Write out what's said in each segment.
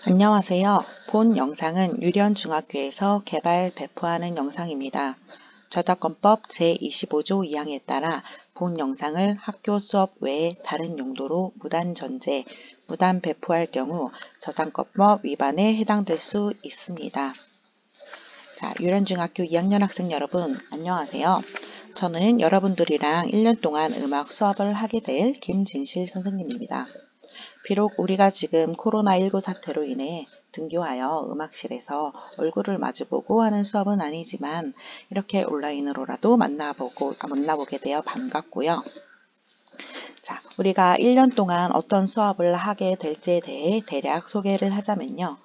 안녕하세요. 본 영상은 유련중학교에서 개발 배포하는 영상입니다. 저작권법 제25조 2항에 따라 본 영상을 학교 수업 외에 다른 용도로 무단 전제, 무단 배포할 경우 저작권법 위반에 해당될 수 있습니다. 자, 유련중학교 2학년 학생 여러분, 안녕하세요. 저는 여러분들이랑 1년 동안 음악 수업을 하게 될 김진실 선생님입니다. 비록 우리가 지금 코로나19 사태로 인해 등교하여 음악실에서 얼굴을 마주보고 하는 수업은 아니지만 이렇게 온라인으로라도 만나보게 되어 반갑고요. 자, 우리가 1년 동안 어떤 수업을 하게 될지에 대해 대략 소개를 하자면요.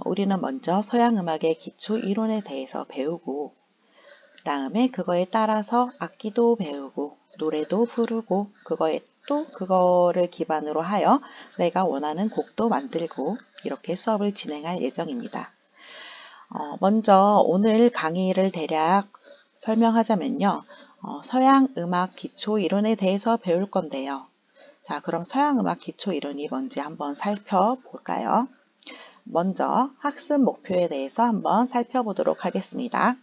우리는 먼저 서양음악의 기초 이론에 대해서 배우고 그 다음에 그거에 따라서 악기도 배우고 노래도 부르고 그거를 기반으로 하여 내가 원하는 곡도 만들고 이렇게 수업을 진행할 예정입니다. 먼저 오늘 강의를 대략 설명하자면요. 서양 음악 기초 이론에 대해서 배울 건데요. 자, 그럼 서양 음악 기초 이론이 뭔지 한번 살펴볼까요? 먼저 학습 목표에 대해서 한번 살펴보도록 하겠습니다.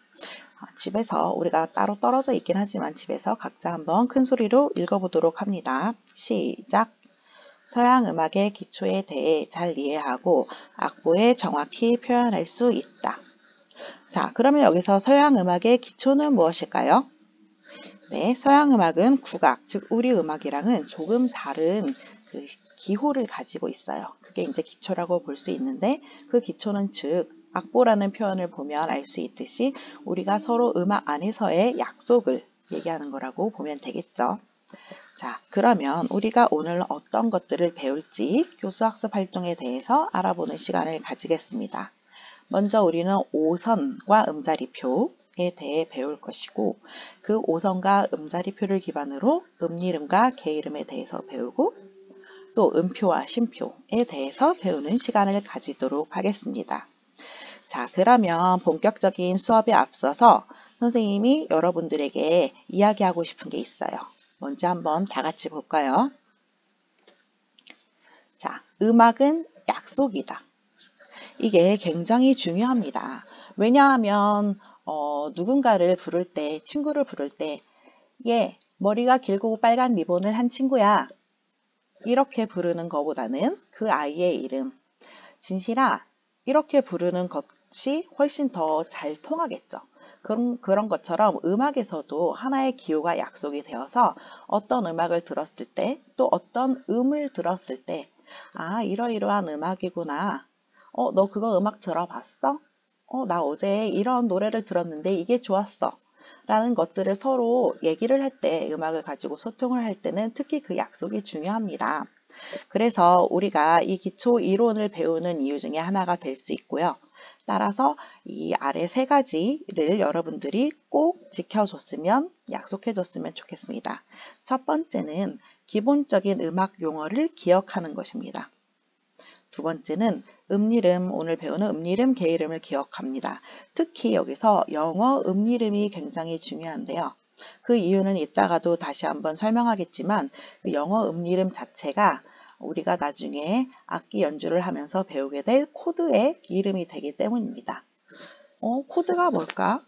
집에서 우리가 따로 떨어져 있긴 하지만 집에서 각자 한번 큰 소리로 읽어보도록 합니다. 시작! 서양 음악의 기초에 대해 잘 이해하고 악보에 정확히 표현할 수 있다. 자, 그러면 여기서 서양 음악의 기초는 무엇일까요? 네, 서양 음악은 국악, 즉 우리 음악이랑은 조금 다른 그 기호를 가지고 있어요. 그게 이제 기초라고 볼 수 있는데 그 기초는 즉 악보라는 표현을 보면 알 수 있듯이 우리가 서로 음악 안에서의 약속을 얘기하는 거라고 보면 되겠죠. 자, 그러면 우리가 오늘 어떤 것들을 배울지 교수학습 활동에 대해서 알아보는 시간을 가지겠습니다. 먼저 우리는 오선과 음자리표에 대해 배울 것이고 그 오선과 음자리표를 기반으로 음이름과 개이름에 대해서 배우고 또 음표와 쉼표에 대해서 배우는 시간을 가지도록 하겠습니다. 자, 그러면 본격적인 수업에 앞서서 선생님이 여러분들에게 이야기하고 싶은 게 있어요. 뭔지 한번 다 같이 볼까요? 자, 음악은 약속이다. 이게 굉장히 중요합니다. 왜냐하면 누군가를 부를 때, 친구를 부를 때 얘 머리가 길고 빨간 리본을 한 친구야. 이렇게 부르는 것보다는 그 아이의 이름, 진실아, 이렇게 부르는 것이 훨씬 더 잘 통하겠죠. 그런 것처럼 음악에서도 하나의 기호가 약속이 되어서 어떤 음악을 들었을 때, 또 어떤 음을 들었을 때, 아, 이러이러한 음악이구나. 너 그거 음악 들어봤어? 나 어제 이런 노래를 들었는데 이게 좋았어. 라는 것들을 서로 얘기를 할 때, 음악을 가지고 소통을 할 때는 특히 그 약속이 중요합니다. 그래서 우리가 이 기초 이론을 배우는 이유 중에 하나가 될 수 있고요. 따라서 이 아래 세 가지를 여러분들이 꼭 지켜줬으면, 약속해줬으면 좋겠습니다. 첫 번째는 기본적인 음악 용어를 기억하는 것입니다. 두 번째는 음이름, 오늘 배우는 음이름, 개이름을 기억합니다. 특히 여기서 영어 음이름이 굉장히 중요한데요. 그 이유는 이따가도 다시 한번 설명하겠지만 그 영어 음이름 자체가 우리가 나중에 악기 연주를 하면서 배우게 될 코드의 이름이 되기 때문입니다. 코드가 뭘까?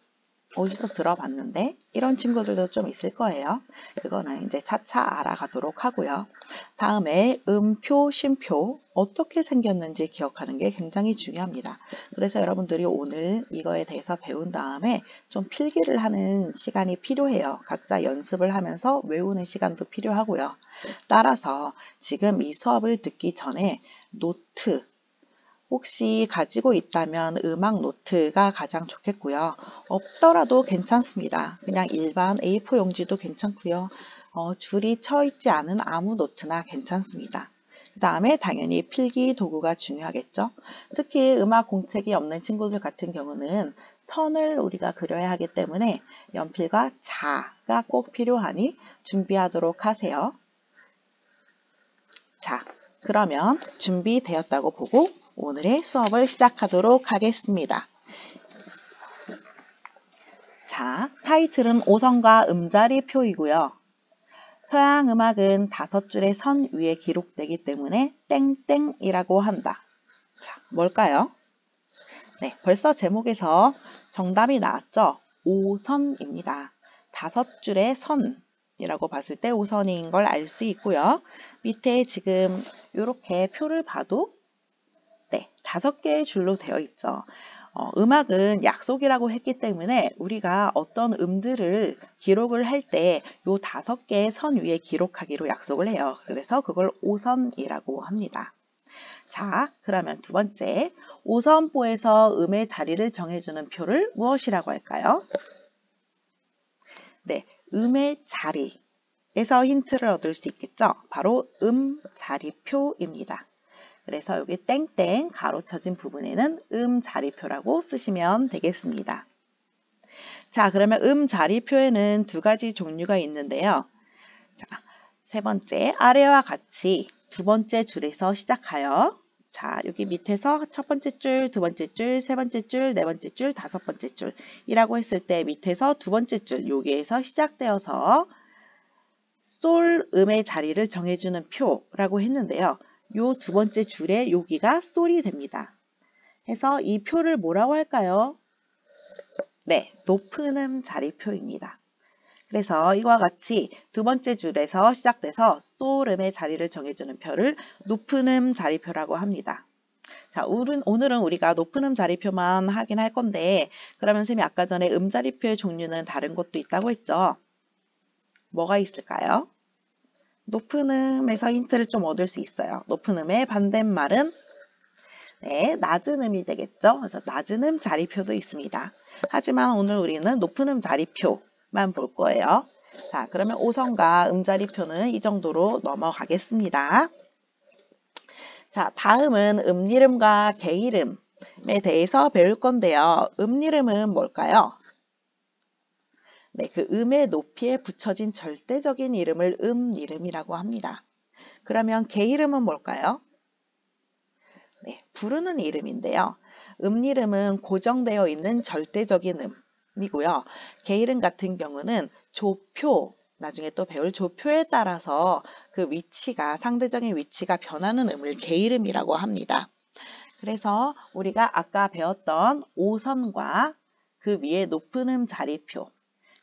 어디서 들어봤는데? 이런 친구들도 좀 있을 거예요. 그거는 이제 차차 알아가도록 하고요. 다음에 음표, 쉼표 어떻게 생겼는지 기억하는 게 굉장히 중요합니다. 그래서 여러분들이 오늘 이거에 대해서 배운 다음에 좀 필기를 하는 시간이 필요해요. 각자 연습을 하면서 외우는 시간도 필요하고요. 따라서 지금 이 수업을 듣기 전에 노트, 혹시 가지고 있다면 음악 노트가 가장 좋겠고요. 없더라도 괜찮습니다. 그냥 일반 A4 용지도 괜찮고요. 줄이 쳐 있지 않은 아무 노트나 괜찮습니다. 그 다음에 당연히 필기 도구가 중요하겠죠. 특히 음악 공책이 없는 친구들 같은 경우는 선을 우리가 그려야 하기 때문에 연필과 자가 꼭 필요하니 준비하도록 하세요. 자, 그러면 준비되었다고 보고 오늘의 수업을 시작하도록 하겠습니다. 자, 타이틀은 오선과 음자리표이고요. 서양 음악은 5줄의 선 위에 기록되기 때문에 땡땡이라고 한다. 자, 뭘까요? 네, 벌써 제목에서 정답이 나왔죠? 5선입니다. 5줄의 선이라고 봤을 때 5선인 걸 알 수 있고요. 밑에 지금 이렇게 표를 봐도 네, 5개의 줄로 되어 있죠. 음악은 약속이라고 했기 때문에 우리가 어떤 음들을 기록을 할 때 이 5개의 선 위에 기록하기로 약속을 해요. 그래서 그걸 5선이라고 합니다. 자, 그러면 두 번째, 5선보에서 음의 자리를 정해주는 표를 무엇이라고 할까요? 네, 음의 자리에서 힌트를 얻을 수 있겠죠? 바로 자리표입니다. 그래서 여기 땡땡 가로쳐진 부분에는 자리표라고 쓰시면 되겠습니다. 자, 그러면 자리표에는 두 가지 종류가 있는데요. 자, 세 번째, 아래와 같이 두 번째 줄에서 시작하여 자, 여기 밑에서 첫 번째 줄, 두 번째 줄, 세 번째 줄, 네 번째 줄, 다섯 번째 줄이라고 했을 때 밑에서 두 번째 줄, 여기에서 시작되어서 솔 음의 자리를 정해주는 표라고 했는데요. 요 두 번째 줄에 여기가 솔이 됩니다. 해서 이 표를 뭐라고 할까요? 네, 높은 음 자리표입니다. 그래서 이와 같이 두 번째 줄에서 시작돼서 솔음의 자리를 정해주는 표를 높은 음 자리표라고 합니다. 자, 오늘은 우리가 높은 음 자리표만 확인할 건데 그러면 쌤이 아까 전에 자리표의 종류는 다른 것도 있다고 했죠? 뭐가 있을까요? 높은 음에서 힌트를 좀 얻을 수 있어요. 높은 음의 반대말은 네, 낮은 음이 되겠죠? 그래서 낮은 음 자리표도 있습니다. 하지만 오늘 우리는 높은 음 자리표만 볼 거예요. 자, 그러면 5선과 자리표는 이 정도로 넘어가겠습니다. 자, 다음은 이름과 개이름에 대해서 배울 건데요. 이름은 뭘까요? 네, 그 음의 높이에 붙여진 절대적인 이름을 이름이라고 합니다. 그러면 개이름은 뭘까요? 네, 부르는 이름인데요. 이름은 고정되어 있는 절대적인 음이고요. 개이름 같은 경우는 조표, 나중에 또 배울 조표에 따라서 그 위치가, 상대적인 위치가 변하는 음을 개이름이라고 합니다. 그래서 우리가 아까 배웠던 5선과 그 위에 높은 음 자리표,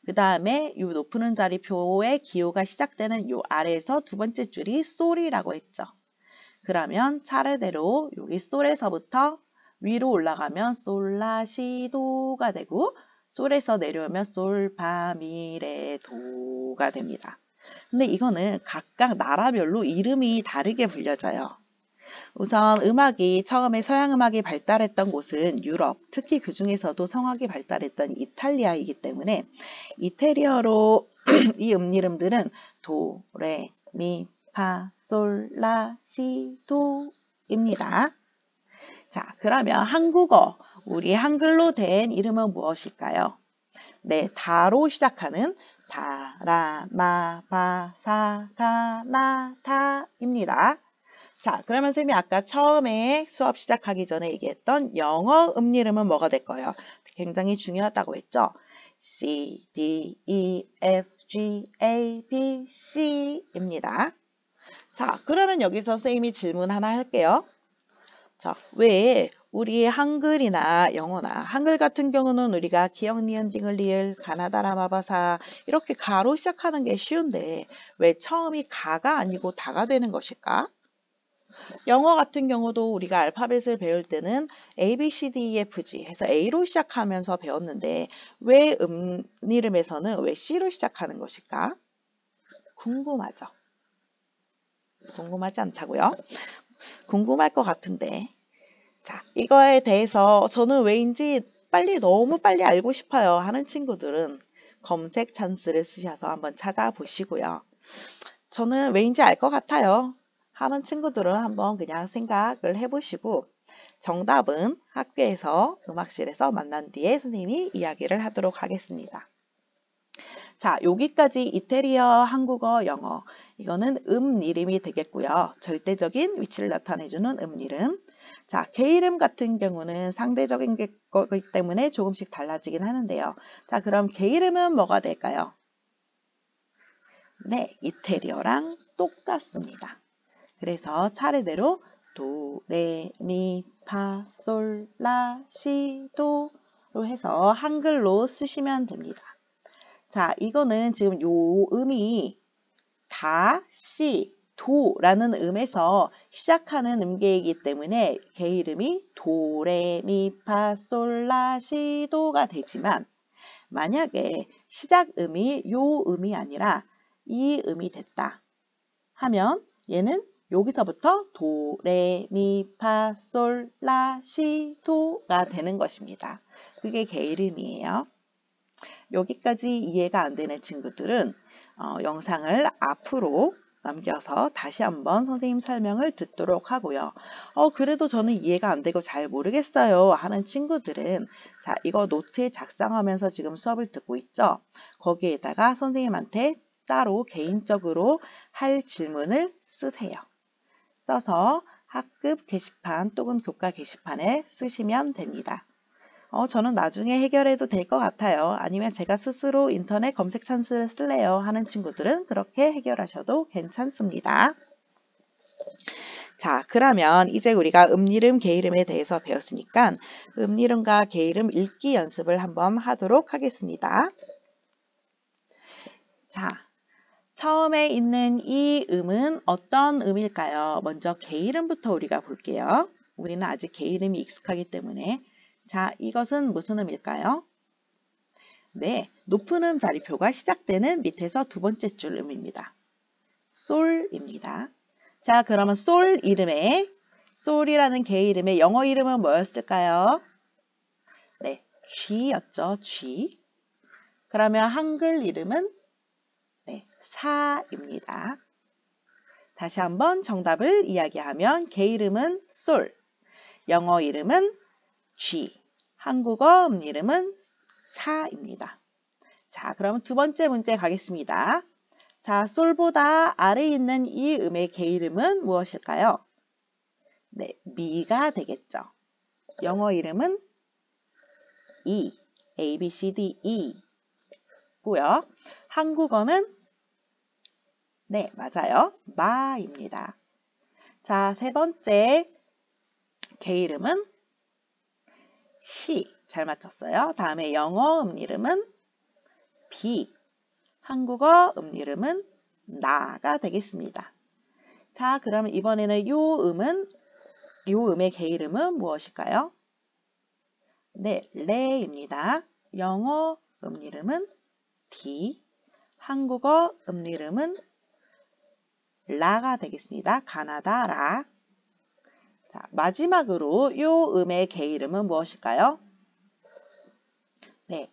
그 다음에 이 높은 음 자리표의 기호가 시작되는 요 아래에서 두 번째 줄이 솔이라고 했죠. 그러면 차례대로 여기 솔에서부터 위로 올라가면 솔라시도가 되고 솔에서 내려오면 솔파미레도가 됩니다. 근데 이거는 각각 나라별로 이름이 다르게 불려져요. 우선 음악이 처음에 서양 음악이 발달했던 곳은 유럽, 특히 그 중에서도 성악이 발달했던 이탈리아이기 때문에 이태리어로 이 이름들은 도, 레, 미, 파, 솔, 라, 시, 도입니다. 자, 그러면 한국어, 우리 한글로 된 이름은 무엇일까요? 네, 다로 시작하는 다, 라, 마, 바, 사, 가, 나, 다입니다. 자, 그러면 쌤이 아까 처음에 수업 시작하기 전에 얘기했던 영어 이름은 뭐가 될까요? 굉장히 중요하다고 했죠? C, D, E, F, G, A, B, C입니다. 자, 그러면 여기서 쌤이 질문 하나 할게요. 자, 왜 우리 한글이나 영어나 한글 같은 경우는 우리가 기역, 니은, 딩을, 리을, 가나다라, 마바사 이렇게 가로 시작하는 게 쉬운데 왜 처음이 가가 아니고 다가 되는 것일까? 영어 같은 경우도 우리가 알파벳을 배울 때는 A, B, C, D, E, F, G 해서 A로 시작하면서 배웠는데 왜 이름에서는 왜 C로 시작하는 것일까? 궁금하죠? 궁금하지 않다고요? 궁금할 것 같은데 자, 이거에 대해서 저는 왜인지 너무 빨리 알고 싶어요 하는 친구들은 검색 찬스를 쓰셔서 한번 찾아보시고요. 저는 왜인지 알 것 같아요 하는 친구들은 한번 그냥 생각을 해보시고 정답은 학교에서 음악실에서 만난 뒤에 선생님이 이야기를 하도록 하겠습니다. 자, 여기까지 이태리어, 한국어, 영어 이거는 이름이 되겠고요. 절대적인 위치를 나타내주는 이름. 자, 개이름 같은 경우는 상대적인 거기 때문에 조금씩 달라지긴 하는데요. 자, 그럼 개이름은 뭐가 될까요? 네, 이태리어랑 똑같습니다. 그래서 차례대로 도, 레, 미, 파, 솔, 라, 시, 도로 해서 한글로 쓰시면 됩니다. 자, 이거는 지금 요 음이 다, 시, 도라는 음에서 시작하는 음계이기 때문에 개 이름이 도, 레, 미, 파, 솔, 라, 시, 도가 되지만 만약에 시작 음이 요 음이 아니라 이 음이 됐다 하면 얘는 여기서부터 도, 레, 미, 파, 솔, 라, 시, 도가 되는 것입니다. 그게 개 이름이에요. 여기까지 이해가 안 되는 친구들은 영상을 앞으로 넘겨서 다시 한번 선생님 설명을 듣도록 하고요. 그래도 저는 이해가 안 되고 잘 모르겠어요 하는 친구들은 자, 이거 노트에 작성하면서 지금 수업을 듣고 있죠. 거기에다가 선생님한테 따로 개인적으로 할 질문을 쓰세요. 써서 학급 게시판 또는 교과 게시판에 쓰시면 됩니다. 저는 나중에 해결해도 될 것 같아요. 아니면 제가 스스로 인터넷 검색 찬스를 쓸래요 하는 친구들은 그렇게 해결하셔도 괜찮습니다. 자, 그러면 이제 우리가 음이름, 개이름에 대해서 배웠으니까 음이름과 개이름 읽기 연습을 한번 하도록 하겠습니다. 자, 처음에 있는 이 음은 어떤 음일까요? 먼저 개이름부터 우리가 볼게요. 우리는 아직 개이름이 익숙하기 때문에 자, 이것은 무슨 음일까요? 네, 높은 음 자리표가 시작되는 밑에서 두 번째 줄 음입니다. 솔입니다. 자, 그러면 솔 이름에 솔이라는 개 이름의 영어 이름은 뭐였을까요? 네, 쥐였죠. 쥐. 그러면 한글 이름은 네, 사입니다. 다시 한번 정답을 이야기하면 개 이름은 솔, 영어 이름은 쥐, 한국어 이름은 사입니다. 자, 그럼 두 번째 문제 가겠습니다. 자, 솔보다 아래에 있는 이 음의 개 이름은 무엇일까요? 네, 미가 되겠죠. 영어 이름은 E, A, B, C, D, E 고요. 한국어는 네, 맞아요. 마입니다. 자, 세 번째 개 이름은 시. 잘 맞췄어요. 다음에 영어 이름은 B, 한국어 이름은 나가 되겠습니다. 자, 그러면 이번에는 요 음의 개 이름은 무엇일까요? 네, 레입니다. 영어 이름은 D, 한국어 이름은 라가 되겠습니다. 가나다 라. 자, 마지막으로 요 음의 개 이름은 무엇일까요? 네,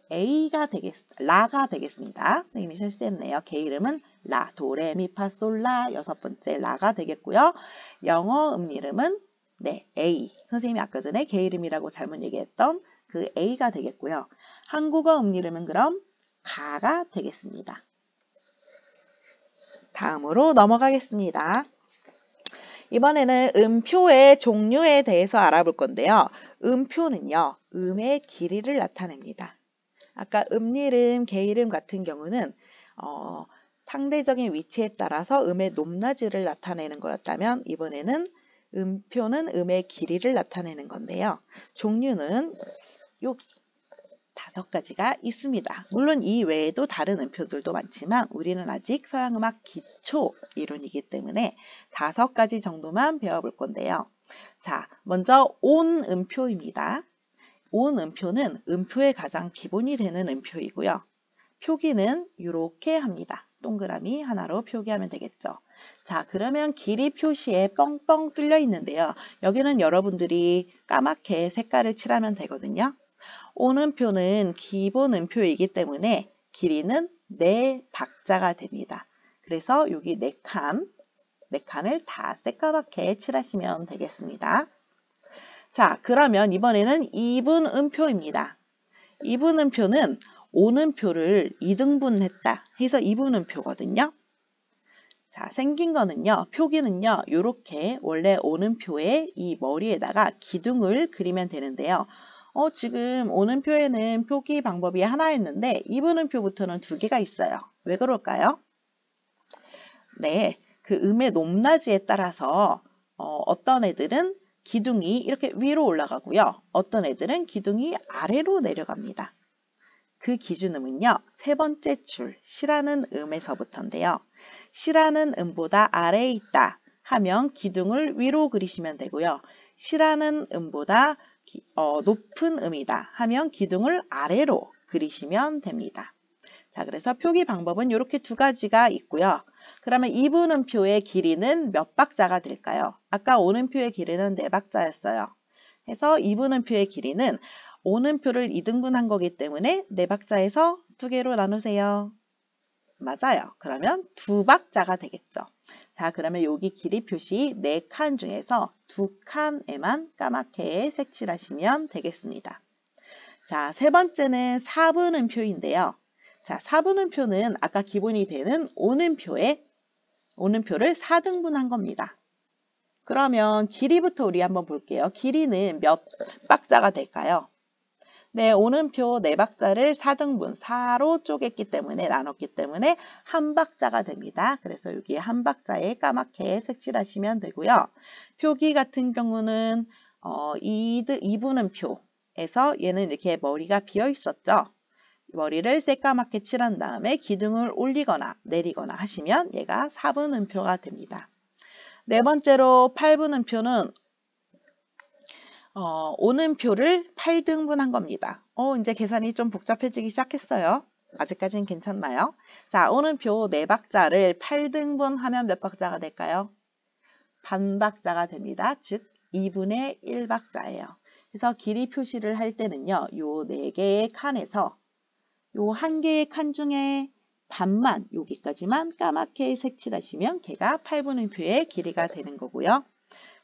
라가 되겠습니다. 선생님이 실수했네요. 개 이름은 라, 도, 레, 미, 파, 솔, 라 여섯 번째 라가 되겠고요. 영어 이름은 네, A. 선생님이 아까 전에 개 이름이라고 잘못 얘기했던 그 A가 되겠고요. 한국어 이름은 그럼 가가 되겠습니다. 다음으로 넘어가겠습니다. 이번에는 음표의 종류에 대해서 알아볼 건데요. 음표는요, 음의 길이를 나타냅니다. 아까 음이름, 개이름 같은 경우는 상대적인 위치에 따라서 음의 높낮이를 나타내는 거였다면 이번에는 음표는 음의 길이를 나타내는 건데요. 종류는 요 5가지가 있습니다. 물론 이 외에도 다른 음표들도 많지만 우리는 아직 서양음악 기초 이론이기 때문에 5가지 정도만 배워볼 건데요. 자, 먼저 온 음표입니다. 온 음표는 음표의 가장 기본이 되는 음표이고요. 표기는 이렇게 합니다. 동그라미 하나로 표기하면 되겠죠. 자, 그러면 길이 표시에 뻥뻥 뚫려 있는데요. 여기는 여러분들이 까맣게 색깔을 칠하면 되거든요. 온 음표는 기본 음표이기 때문에 길이는 4박자가 됩니다. 그래서 여기 4칸을 다 새까맣게 칠하시면 되겠습니다. 자, 그러면 이번에는 이분 음표입니다. 이분 음표는 오음표를 2등분했다 해서 이분 음표거든요. 자, 생긴 거는요, 표기는요, 이렇게 원래 오음표의 이 머리에다가 기둥을 그리면 되는데요. 지금 오음표에는 표기 방법이 하나였는데 이분 음표부터는 2개가 있어요. 왜 그럴까요? 네, 그 음의 높낮이에 따라서 어떤 애들은 기둥이 이렇게 위로 올라가고요. 어떤 애들은 기둥이 아래로 내려갑니다. 그 기준음은요. 세 번째 줄 시라는 음에서부터인데요. 시라는 음보다 아래에 있다 하면 기둥을 위로 그리시면 되고요. 시라는 음보다 높은 음이다 하면 기둥을 아래로 그리시면 됩니다. 자, 그래서 표기 방법은 이렇게 두 가지가 있고요. 그러면 이분음표의 길이는 몇 박자가 될까요? 아까 오는표의 길이는 4박자였어요. 그래서 이분음표의 길이는 오는표를 2등분한 거기 때문에 4박자에서 2개로 나누세요. 맞아요. 그러면 2박자가 되겠죠. 자, 그러면 여기 길이 표시 4칸 중에서 2칸에만 까맣게 색칠하시면 되겠습니다. 자, 세 번째는 4분음표인데요. 자, 4분음표는 아까 기본이 되는 오는표를 4등분한 겁니다. 그러면 길이부터 우리 한번 볼게요. 길이는 몇 박자가 될까요? 네, 오는표 4박자를 4등분, 4로 쪼갰기 때문에, 나눴기 때문에 한 박자가 됩니다. 그래서 여기 한 박자에 까맣게 색칠하시면 되고요. 표기 같은 경우는 2분음표에서 얘는 이렇게 머리가 비어 있었죠. 머리를 새까맣게 칠한 다음에 기둥을 올리거나 내리거나 하시면 얘가 4분음표가 됩니다. 네 번째로 8분음표는 오는표를 8등분한 겁니다. 이제 계산이 좀 복잡해지기 시작했어요. 아직까지는 괜찮나요? 자, 오는표 4박자를 8등분하면 몇 박자가 될까요? 반박자가 됩니다. 즉 2분의 1박자예요. 그래서 길이 표시를 할 때는요. 요 4개의 칸에서 요 1개의 칸 중에 반만, 여기까지만 까맣게 색칠하시면 걔가 8분음표의 길이가 되는 거고요.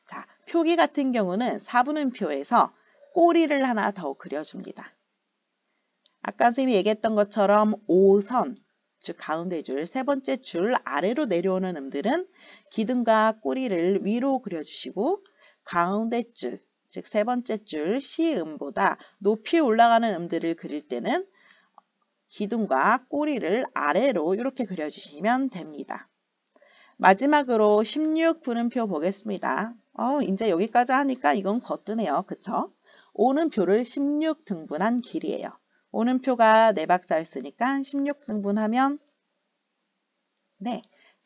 자, 표기 같은 경우는 4분음표에서 꼬리를 하나 더 그려줍니다. 아까 선생님이 얘기했던 것처럼 5선, 즉 가운데 줄, 세 번째 줄 아래로 내려오는 음들은 기둥과 꼬리를 위로 그려주시고 가운데 줄, 즉 세 번째 줄 시음보다 높이 올라가는 음들을 그릴 때는 기둥과 꼬리를 아래로 이렇게 그려주시면 됩니다. 마지막으로 16분음표 보겠습니다. 이제 여기까지 하니까 이건 거뜬해요. 그쵸? 오는표를 16등분한 길이에요. 오는표가 4박자였으니까 16등분하면 네,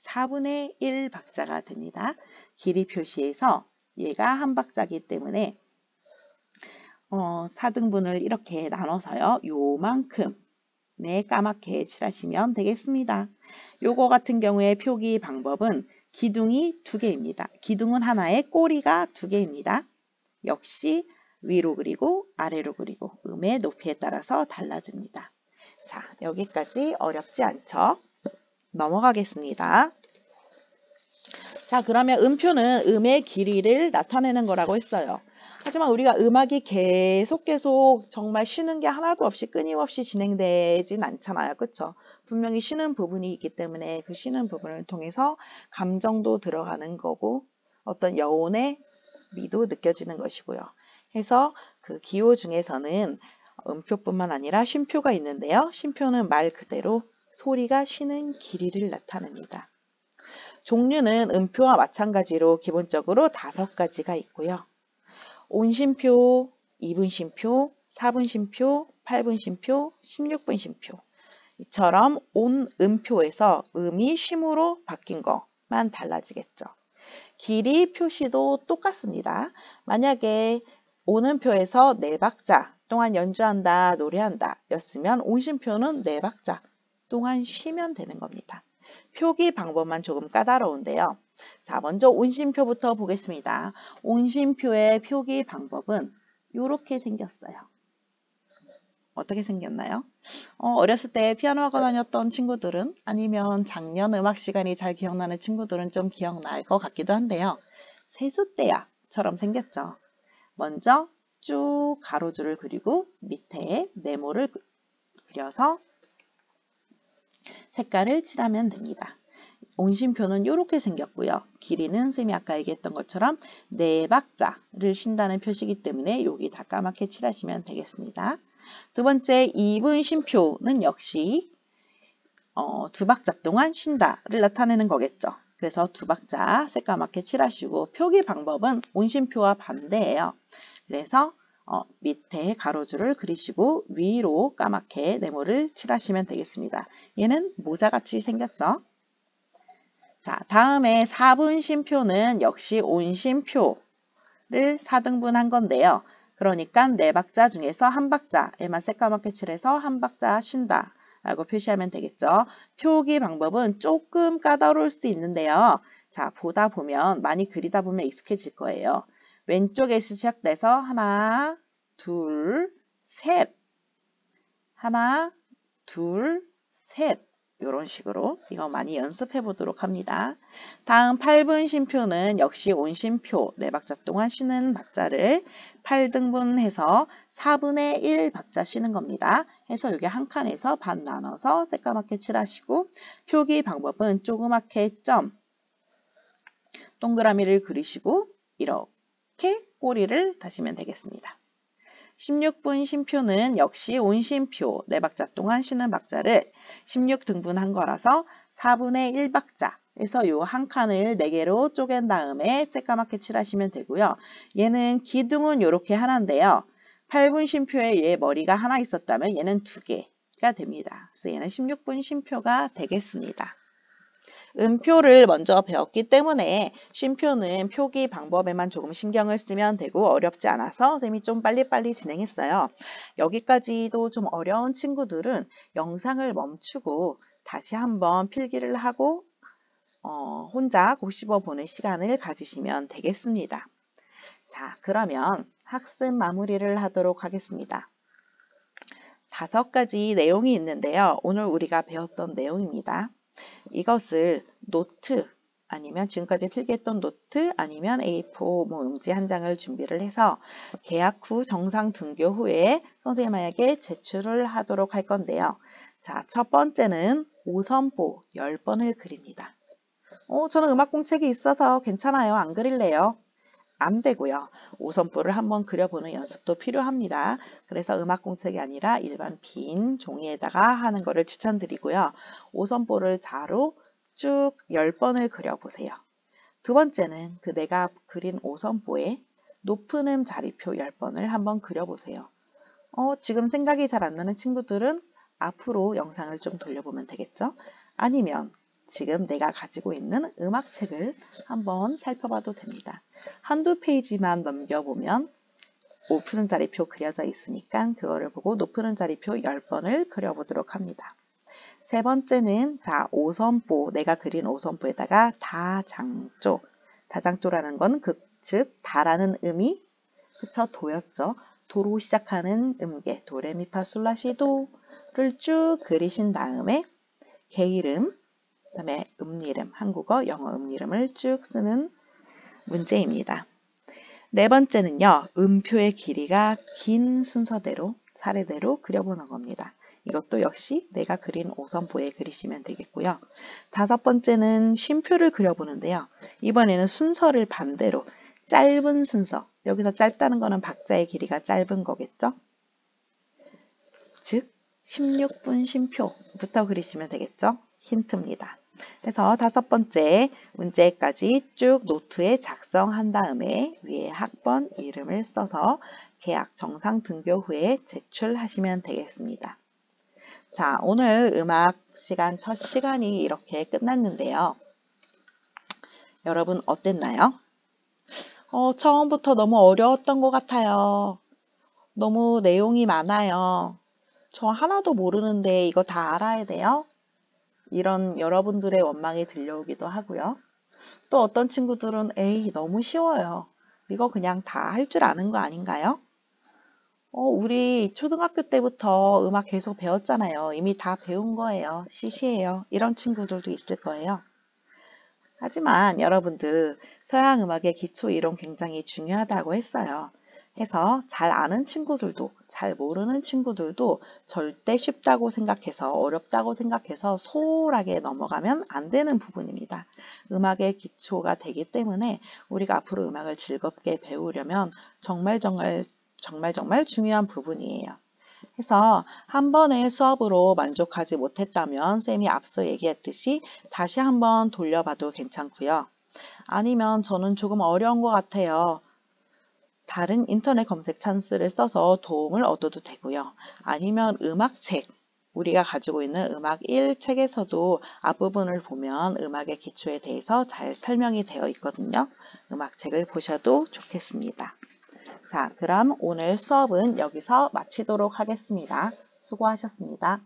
4분의 1박자가 됩니다. 길이 표시에서 얘가 한 박자이기 때문에 4등분을 이렇게 나눠서요. 요만큼 네, 까맣게 칠하시면 되겠습니다. 요거 같은 경우에 표기 방법은 기둥이 2개입니다. 기둥은 하나에 꼬리가 2개입니다. 역시 위로 그리고 아래로 그리고 음의 높이에 따라서 달라집니다. 자, 여기까지 어렵지 않죠? 넘어가겠습니다. 자, 그러면 음표는 음의 길이를 나타내는 거라고 했어요. 하지만 우리가 음악이 계속 정말 쉬는 게 하나도 없이 끊임없이 진행되진 않잖아요. 그쵸? 분명히 쉬는 부분이 있기 때문에 그 쉬는 부분을 통해서 감정도 들어가는 거고 어떤 여운의 미도 느껴지는 것이고요. 그래서 그 기호 중에서는 음표뿐만 아니라 쉼표가 있는데요. 쉼표는 말 그대로 소리가 쉬는 길이를 나타냅니다. 종류는 음표와 마찬가지로 기본적으로 5가지가 있고요. 온쉼표, 2분 쉼표, 4분 쉼표, 8분 쉼표, 16분 쉼표 이처럼 온 음표에서 음이 쉼으로 바뀐 것만 달라지겠죠. 길이 표시도 똑같습니다. 만약에 온음표에서 4박자 동안 연주한다, 노래한다 였으면 온쉼표는 4박자 동안 쉬면 되는 겁니다. 표기 방법만 조금 까다로운데요. 자, 먼저 온쉼표부터 보겠습니다. 온쉼표의 표기 방법은 이렇게 생겼어요. 어떻게 생겼나요? 어렸을 때 피아노 학원 다녔던 친구들은 아니면 작년 음악 시간이 잘 기억나는 친구들은 좀 기억날 것 같기도 한데요. 세숫대야처럼 생겼죠. 먼저 쭉 가로줄을 그리고 밑에 네모를 그려서 색깔을 칠하면 됩니다. 온쉼표는 이렇게 생겼고요. 길이는 선생님이 아까 얘기했던 것처럼 4박자를 쉰다는 표시이기 때문에 여기 다 까맣게 칠하시면 되겠습니다. 두 번째 2분 쉼표는 역시 2박자 동안 쉰다를 나타내는 거겠죠. 그래서 두 박자 새까맣게 칠하시고 표기 방법은 온심표와 반대예요. 그래서 밑에 가로줄을 그리시고 위로 까맣게 네모를 칠하시면 되겠습니다. 얘는 모자같이 생겼죠? 자, 다음에 4분 쉼표는 역시 온심표를 4등분한 건데요. 그러니까 4박자 중에서 한 박자에만 새까맣게 칠해서 한 박자 쉰다 라고 표시하면 되겠죠. 표기 방법은 조금 까다로울 수도 있는데요. 자, 보다 보면 많이 그리다 보면 익숙해질 거예요. 왼쪽에서 시작돼서 하나, 둘, 셋, 하나, 둘, 셋 이런 식으로 이거 많이 연습해 보도록 합니다. 다음 8분 쉼표는 역시 온심표 4박자 동안 쉬는 박자를 8등분해서 4분의 1 박자 쉬는 겁니다. 해서 이게 한 칸에서 반 나눠서 새까맣게 칠하시고 표기 방법은 조그맣게 점 동그라미를 그리시고 이렇게 꼬리를 다시면 되겠습니다. 16분 쉼표는 역시 온심표 4박자 동안 쉬는 박자를 16등분한 거라서 4분의 1박자에서 요 한 칸을 4개로 쪼갠 다음에 새까맣게 칠하시면 되고요. 얘는 기둥은 이렇게 하나인데요. 8분 쉼표에 얘 머리가 하나 있었다면 얘는 2개가 됩니다. 그래서 얘는 16분 쉼표가 되겠습니다. 음표를 먼저 배웠기 때문에 쉼표는 표기 방법에만 조금 신경을 쓰면 되고 어렵지 않아서 선생님이 좀 빨리빨리 진행했어요. 여기까지도 좀 어려운 친구들은 영상을 멈추고 다시 한번 필기를 하고 혼자 곱씹어 보는 시간을 가지시면 되겠습니다. 자, 그러면 학습 마무리를 하도록 하겠습니다. 5가지 내용이 있는데요. 오늘 우리가 배웠던 내용입니다. 이것을 노트 아니면 지금까지 필기했던 노트 아니면 A4 용지 한 장을 준비를 해서 개학 후 정상 등교 후에 선생님에게 제출을 하도록 할 건데요. 자, 첫 번째는 5선보 10번을 그립니다. 저는 음악공책이 있어서 괜찮아요. 안 그릴래요. 안 되고요. 5선보를 한번 그려보는 연습도 필요합니다. 그래서 음악공책이 아니라 일반 빈 종이에다가 하는 것을 추천드리고요. 5선보를 자로 쭉 10번을 그려보세요. 두 번째는 내가 그린 5선보에 높은 음 자리표 10번을 한번 그려보세요. 지금 생각이 잘 안 나는 친구들은 앞으로 영상을 좀 돌려보면 되겠죠? 아니면 지금 내가 가지고 있는 음악책을 한번 살펴봐도 됩니다. 한두 페이지만 넘겨보면 높은 음 자리표 그려져 있으니까 그거를 보고 높은 음 자리표 10번을 그려보도록 합니다. 세 번째는 5선보, 내가 그린 5선보에다가 다장조. 다장조라는 건 즉 다라는 음이 도였죠. 도로 시작하는 음계 도레미파솔라시도를 쭉 그리신 다음에 개이름, 그 다음에 음리름, 한국어, 영어 음리름을 쭉 쓰는 문제입니다. 네 번째는요. 음표의 길이가 긴 순서대로 차례대로 그려보는 겁니다. 이것도 역시 내가 그린 5선보에 그리시면 되겠고요. 다섯 번째는 쉼표를 그려보는데요. 이번에는 순서를 반대로 짧은 순서, 여기서 짧다는 거는 박자의 길이가 짧은 거겠죠? 즉 16분 쉼표부터 그리시면 되겠죠? 힌트입니다. 그래서 5번째 문제까지 쭉 노트에 작성한 다음에 위에 학번 이름을 써서 개학 정상 등교 후에 제출하시면 되겠습니다. 자, 오늘 음악 시간 첫 시간이 이렇게 끝났는데요. 여러분 어땠나요? 처음부터 너무 어려웠던 것 같아요. 너무 내용이 많아요. 저 하나도 모르는데 이거 다 알아야 돼요? 이런 여러분들의 원망이 들려오기도 하고요. 또 어떤 친구들은 에이 너무 쉬워요. 이거 그냥 다 할 줄 아는 거 아닌가요? 우리 초등학교 때부터 음악 계속 배웠잖아요. 이미 다 배운 거예요. 시시해요. 이런 친구들도 있을 거예요. 하지만 여러분들 서양 음악의 기초 이론 굉장히 중요하다고 했어요. 해서 잘 아는 친구들도 잘 모르는 친구들도 절대 쉽다고 생각해서 어렵다고 생각해서 소홀하게 넘어가면 안 되는 부분입니다. 음악의 기초가 되기 때문에 우리가 앞으로 음악을 즐겁게 배우려면 정말 중요한 부분이에요. 해서 한 번의 수업으로 만족하지 못했다면 쌤이 앞서 얘기했듯이 다시 한번 돌려봐도 괜찮고요. 아니면 저는 조금 어려운 것 같아요. 다른 인터넷 검색 찬스를 써서 도움을 얻어도 되고요. 아니면 음악책, 우리가 가지고 있는 음악 1책에서도 앞부분을 보면 음악의 기초에 대해서 잘 설명이 되어 있거든요. 음악책을 보셔도 좋겠습니다. 자, 그럼 오늘 수업은 여기서 마치도록 하겠습니다. 수고하셨습니다.